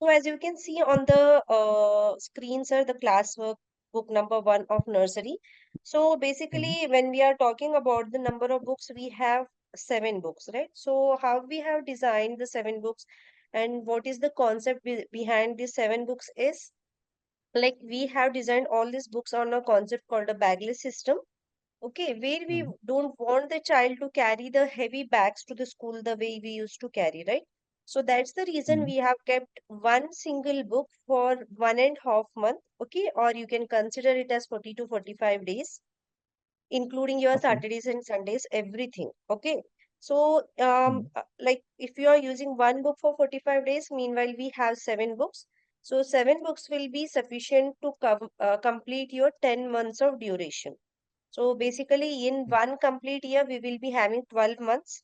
So as you can see on the screen, sir, the classwork book number one of nursery. So Mhm. basically, when we are talking about the number of books, we have seven books, right? So how we have designed the seven books and what is the concept behind these seven books is like we have designed all these books on a concept called a bagless system. Okay, where we Mhm. don't want the child to carry the heavy bags to the school the way we used to carry, right? So that's the reason Mhm. we have kept one single book for 1.5 month, okay, or you can consider it as 40 to 45 days, including your Okay. Saturdays and Sundays, everything. Okay. So, Mhm. like if you are using one book for 45 days, meanwhile, we have seven books. So, seven books will be sufficient to complete your 10 months of duration. So basically, in one complete year, we will be having 12 months.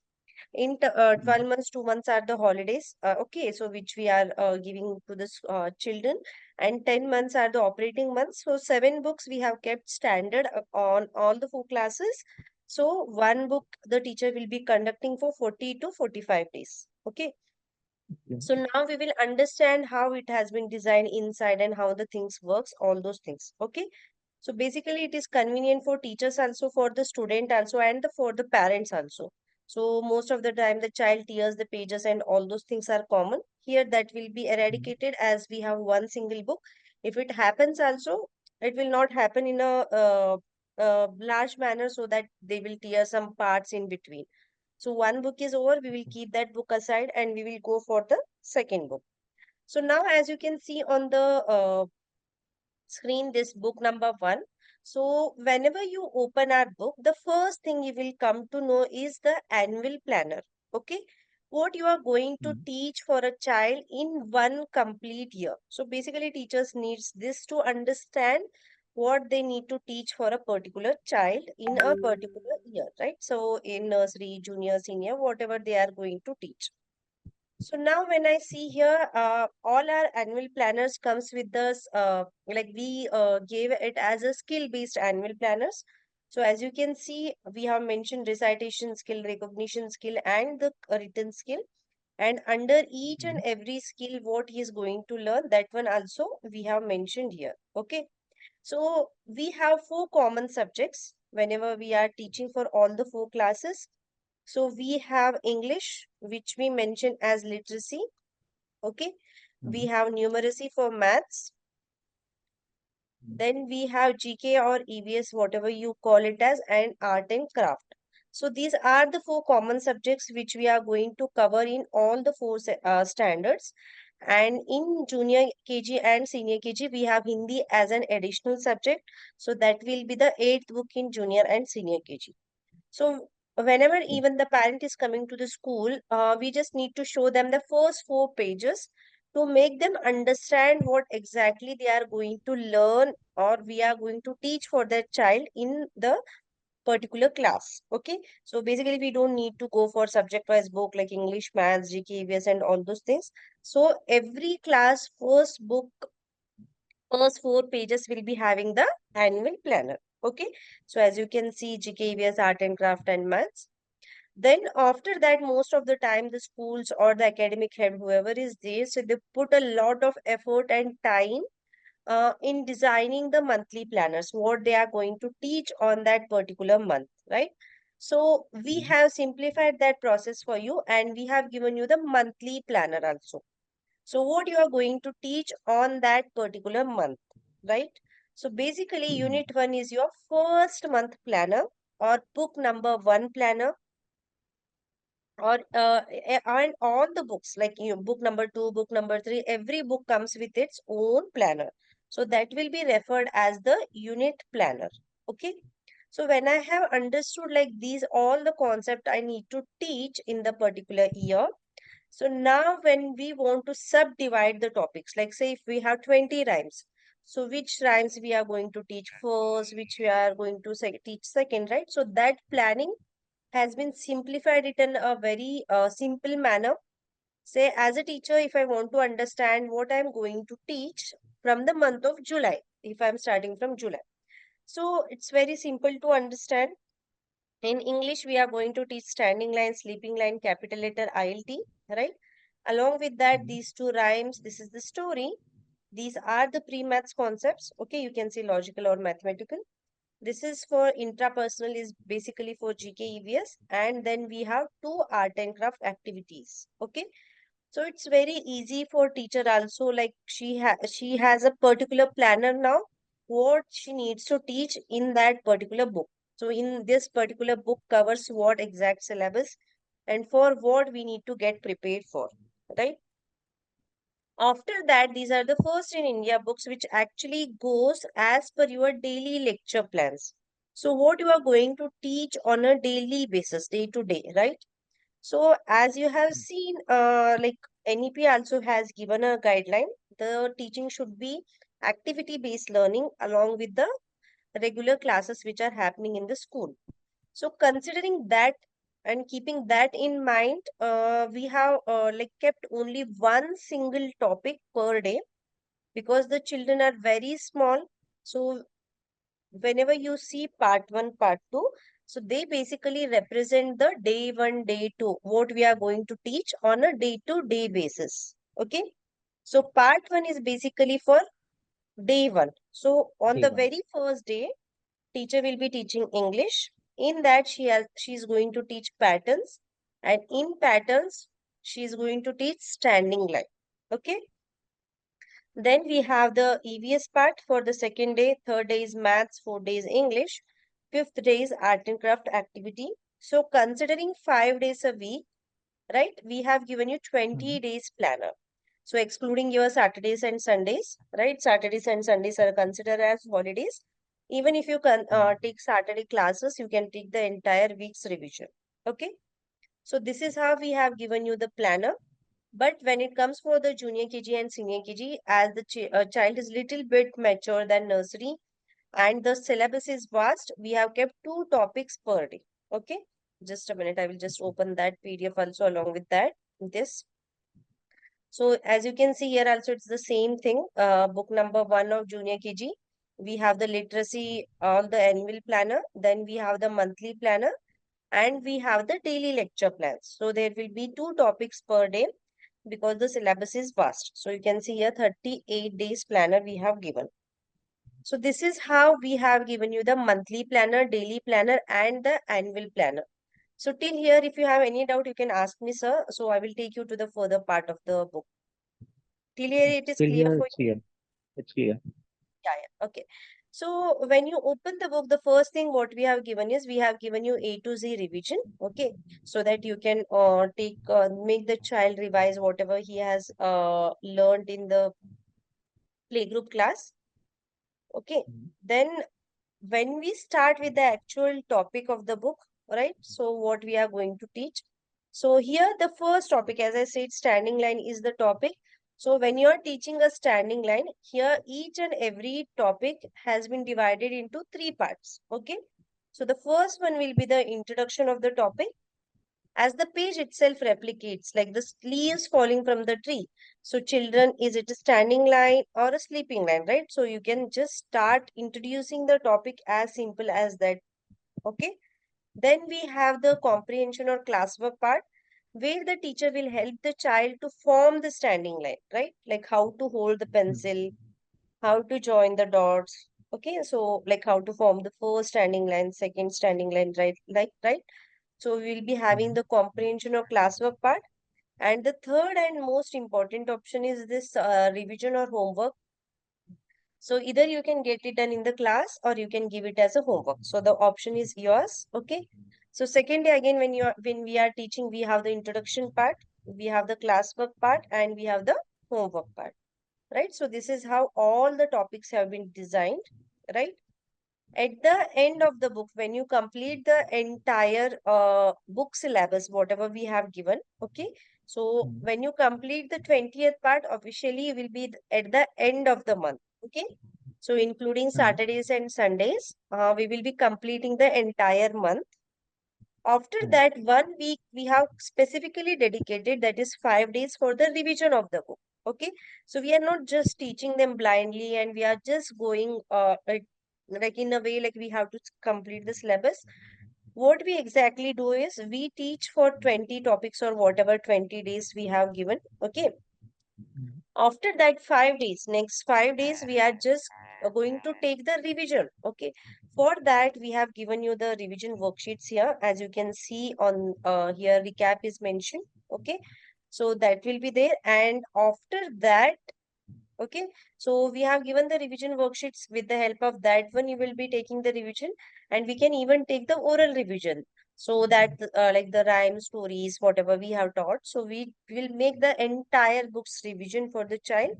In 12 Mhm. months, 2 months are the holidays. Okay, so which we are giving to the children, and 10 months are the operating months. So seven books we have kept standard on all the four classes. So one book the teacher will be conducting for 40 to 45 days. Okay. Okay. So now we will understand how it has been designed inside and how the things works, all those things. Okay. So basically it is convenient for teachers also, for the student also, and for the parents also. So most of the time the child tears the pages and all those things are common. Here that will be Mhm. eradicated as we have one single book. If it happens also, it will not happen in a large manner so that they will tear some parts in between. So one book is over, we will keep that book aside and we will go for the second book. So now as you can see on the screen, this book number one. So whenever you open our book, the first thing you will come to know is the annual planner. Okay. What you are going to Mhm. teach for a child in one complete year. So basically teachers needs this to understand what they need to teach for a particular child in a particular year, right? So in nursery, junior, senior, whatever they are going to teach. So now when I see here, all our annual planners comes with this, like we gave it as a skill-based annual planners. So as you can see, we have mentioned recitation skill, recognition skill, and the written skill. And under each and Mhm. every skill, what he is going to learn, that one also we have mentioned here. Okay. So we have four common subjects whenever we are teaching for all the four classes. So we have English, which we mention as literacy. Okay. We Mhm. have numeracy for maths. Mhm. Then we have GK or EVS, whatever you call it as, and art and craft. So these are the four common subjects which we are going to cover in all the four standards. And in junior KG and senior KG, we have Hindi as an additional subject. So that will be the eighth book in junior and senior KG. So whenever Okay. even the parent is coming to the school, we just need to show them the first four pages to make them understand what exactly they are going to learn or we are going to teach for their child in the particular class. Okay. So basically we don't need to go for subject wise book like English, Maths, GK, EVS and all those things. So every class first book, first four pages will be having the annual planner. Okay. So as you can see, GK, EVS, art and craft and maths. Then after that, most of the time, the schools or the academic head, whoever is there, so they put a lot of effort and time in designing the monthly planners, what they are going to teach on that particular month, right? So we Mhm. have simplified that process for you and we have given you the monthly planner also. So what you are going to teach on that particular month, right? So basically, Mhm. unit one is your first month planner or book number one planner or and all the books like you book number two, book number three, every book comes with its own planner, so that will be referred as the unit planner. Okay. So when I have understood like these all the concept I need to teach in the particular year, so now when we want to subdivide the topics, like say if we have 20 rhymes, so which rhymes we are going to teach first, which we are going to teach second, right? So that planning has been simplified it in a very simple manner. Say, as a teacher, if I want to understand what I'm going to teach from the month of July, if I'm starting from July, so it's very simple to understand. In English, we are going to teach standing line, sleeping line, capital letter, ILT, right? Along with that, Mhm. these two rhymes, this is the story. These are the pre-maths concepts. Okay, you can say logical or mathematical. This is for intrapersonal, is basically for GK EVS. And then we have two art and craft activities. Okay, so it's very easy for teacher also, like she has a particular planner now, what she needs to teach in that particular book. So in this particular book covers what exact syllabus and for what we need to get prepared for, right? After that, these are the first in India books which actually goes as per your daily lecture plans. So what you are going to teach on a daily basis, day to day, right? So as you have seen, like NEP also has given a guideline. The teaching should be activity-based learning along with the regular classes which are happening in the school. So considering that and keeping that in mind, we have like kept only one single topic per day because the children are very small. So whenever you see part one, part two, so they basically represent the day one, day two, what we are going to teach on a day to day basis. Okay. So part one is basically for day one. So on Day the one. very first day, teacher will be teaching English. In that she's going to teach patterns, and in patterns she is going to teach standing line. Okay. Then we have the EVS part for the second day. Third day is maths, fourth day is English, fifth day is art and craft activity. So considering 5 days a week, right, we have given you 20 Mhm. days planner. So excluding your Saturdays and Sundays, right? Saturdays and Sundays are considered as holidays. Even if you can Mhm. take Saturday classes, you can take the entire week's revision. Okay. So this is how we have given you the planner. But when it comes for the junior KG and senior KG, as the child is little bit mature than nursery and the syllabus is vast, we have kept two topics per day. Okay. Just a minute. I will just open that PDF also along with that. This. So as you can see here also it's the same thing. Book number one of junior KG. We have the literacy on the annual planner. Then we have the monthly planner and we have the daily lecture plans. So there will be two topics per day because the syllabus is vast. So you can see here 38 days planner we have given. So this is how we have given you the monthly planner, daily planner and the annual planner. So till here, if you have any doubt, you can ask me, sir. So I will take you to the further part of the book. Till here, it is Still clear here, for it's you? clear. It's clear. Yeah, yeah. Okay. So when you open the book, the first thing what we have given is we have given you A to Z revision. Okay. So that you can make the child revise whatever he has learned in the playgroup class. Okay. Mhm. Then when we start with the actual topic of the book, right? So what we are going to teach. So here the first topic, as I said, standing line is the topic. So when you are teaching a standing line, here each and every topic has been divided into three parts. Okay. So the first one will be the introduction of the topic as the page itself replicates, like the leaves falling from the tree. So, children, is it a standing line or a sleeping line, right? So, you can just start introducing the topic as simple as that. Okay. Then we have the comprehension or classwork part where the teacher will help the child to form the standing line, right? Like how to hold the pencil, how to join the dots. Okay, so like how to form the first standing line, second standing line, right? Like, right? So we will be having Mhm. the comprehension or classwork part. And the third and most important option is this revision or homework. So either you can get it done in the class or you can give it as a homework. So the option is yours. Okay. So second day again, when we are teaching, we have the introduction part, we have the classwork part, and we have the homework part. Right. So this is how all the topics have been designed. Right. At the end of the book, when you complete the entire book syllabus, whatever we have given, okay, so Mhm. when you complete the 20th part, officially you will be at the end of the month, okay. So including Mhm. Saturdays and Sundays, we will be completing the entire month. After Mhm. that, 1 week we have specifically dedicated, that is 5 days for the revision of the book. Okay, so we are not just teaching them blindly, and we are just going like in a way like we have to complete the syllabus. What we exactly do is we teach for 20 topics or whatever 20 days we have given. Okay. After that 5 days, next 5 days, we are just going to take the revision. Okay. For that, we have given you the revision worksheets here. As you can see on here, recap is mentioned. Okay. So that will be there. And after that, okay, so we have given the revision worksheets. With the help of that one, you will be taking the revision, and we can even take the oral revision. So that like the rhyme stories, whatever we have taught. So we will make the entire book's revision for the child.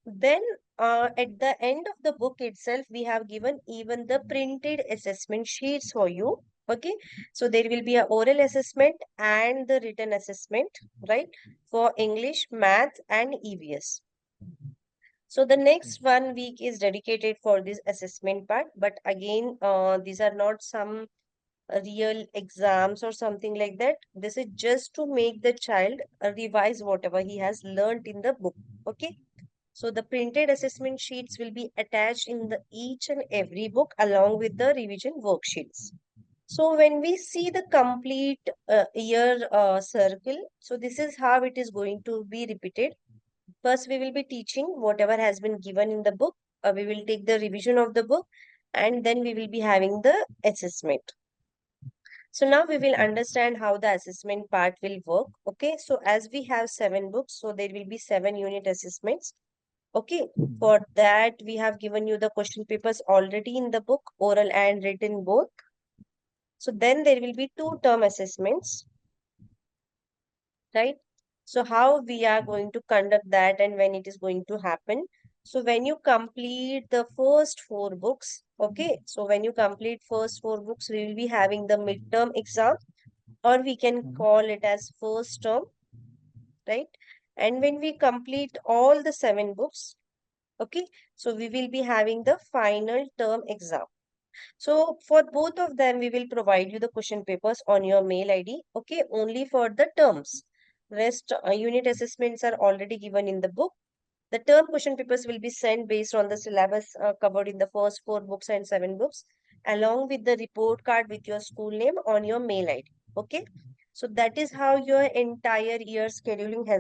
Then at the end of the book itself, we have given even the printed assessment sheets for you. Okay, so there will be a oral assessment and the written assessment, right? For English, math, and EVS. So the next 1 week is dedicated for this assessment part. But again, these are not some real exams or something like that. This is just to make the child revise whatever he has learned in the book. Okay. So the printed assessment sheets will be attached in the each and every book along with the revision worksheets. So when we see the complete year circle, so this is how it is going to be repeated. First, we will be teaching whatever has been given in the book. We will take the revision of the book, and then we will be having the assessment. So now we will understand how the assessment part will work. Okay, so as we have 7 books, so there will be 7 unit assessments. Okay, for that we have given you the question papers already in the book, oral and written both. So then there will be 2 term assessments, right? So how we are going to conduct that and when it is going to happen. So when you complete the first 4 books, okay, so when you complete first 4 books, we will be having the midterm exam, or we can call it as first term, right? And when we complete all the 7 books, okay, so we will be having the final term exam. So for both of them, we will provide you the question papers on your mail ID. Okay, only for the terms. Rest unit assessments are already given in the book. The term question papers will be sent based on the syllabus covered in the first 4 books and 7 books, along with the report card with your school name on your mail ID. Okay, so that is how your entire year scheduling has